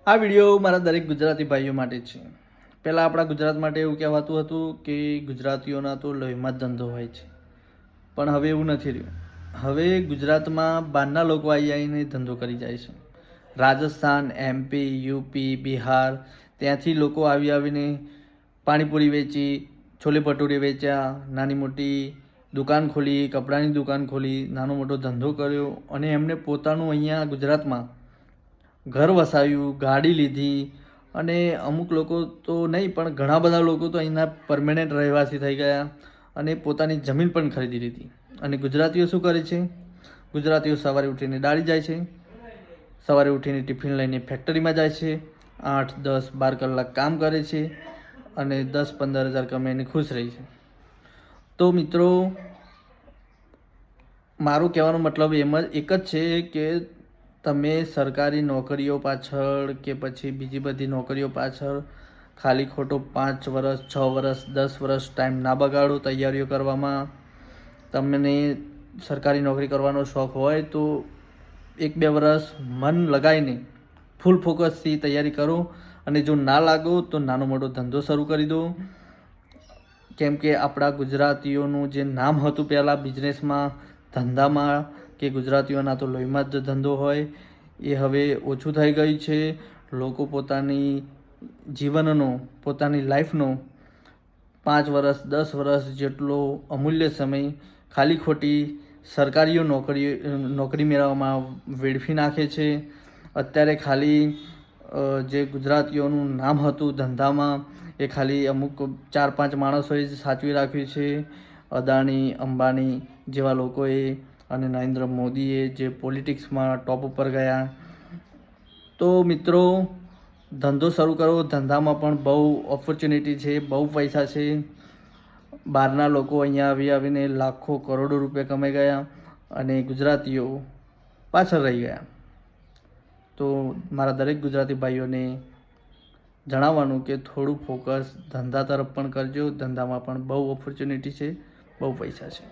આ વિડીયો મારા દરેક ગુજરાતી ભાઈઓ માટે છે। પહેલાં આપણા ગુજરાત માટે એવું કહેવાતું હતું કે ગુજરાતીઓના તો લોહીમાં જ ધંધો હોય છે, પણ હવે એવું નથી રહ્યું। હવે ગુજરાતમાં બહારના લોકો આવીને ધંધો કરી જાય છે। રાજસ્થાન, MP, UP, બિહાર ત્યાંથી લોકો આવીને પાણીપુરી વેચી, છોલે ભટુરે વેચ્યા, નાની મોટી દુકાન ખોલી, કપડાની દુકાન ખોલી, નાનો મોટો ધંધો કર્યો અને એમને પોતાનું અહીંયા ગુજરાતમાં ઘર વસાવ્યું, ગાડી લીધી અને અમુક લોકો તો નહીં પણ ઘણા બધા લોકો તો અહીંના પરમેનન્ટ રહેવાસી થઈ ગયા અને પોતાની જમીન પણ ખરીદી લીધી। અને ગુજરાતીઓ શું કરે છે? ગુજરાતીઓ સવારે ઉઠીને દાળી જાય છે, સવારે ઉઠીને ટિફિન લઈને ફેક્ટરીમાં જાય છે, 8, 10, 12 કલાક કામ કરે છે અને 10-15 હજાર કમાઈને ખુશ રહે છે। તો મિત્રો, મારું કહેવાનો મતલબ એક જ છે કે તમે સરકારી નોકરીઓ પાછળ કે પછી બીજી બધી નોકરીઓ પાછળ ખાલી ખોટો 5 વર્ષ, 6 વર્ષ, 10 વર્ષ ટાઈમ ના બગાડો તૈયારીઓ કરવામાં। તમને સરકારી નોકરી કરવાનો શોખ હોય તો 1-2 વર્ષ મન લગાવીને ફૂલ ફોકસથી તૈયારી કરો અને જો ના લાગો તો નાનો મોટો ધંધો શરૂ કરી દો। કેમ કે આપણા ગુજરાતીઓનું જે નામ હતું પહેલાં બિઝનેસમાં, ધંધામાં, કે ગુજરાતીઓના તો લોહીમાં જ ધંધો હોય, એ હવે ઓછું થઈ ગયું છે। લોકો પોતાની જીવનનો, પોતાની લાઈફનો 5 વર્ષ, 10 વર્ષ જેટલો અમૂલ્ય સમય ખાલી ખોટી સરકારી નોકરી મેળવવામાં વેડફી નાખે છે। અત્યારે ખાલી જે ગુજરાતીઓનું નામ હતું ધંધામાં એ ખાલી અમુક 4-5 માણસોએ જ સાચવી રાખ્યું છે। અદાણી, અંબાણી જેવા લોકોએ અને નરેન્દ્ર મોદીએ જે પોલિટિક્સમાં ટોપ ઉપર ગયા। તો મિત્રો, ધંધો શરૂ કરો, ધંધામાં પણ બહુ ઓપોર્ચ્યુનિટી છે, બહુ પૈસા છે। બહારના લોકો અહીંયા આવીને લાખો કરોડો રૂપિયા કમાઈ ગયા અને ગુજરાતીઓ પાછળ રહી ગયા। તો મારા દરેક ગુજરાતી ભાઈઓને જણાવવાનું કે થોડું ફોકસ ધંધા તરફ પણ કરજો। ધંધામાં પણ બહુ ઓપોર્ચ્યુનિટી છે, બહુ પૈસા છે।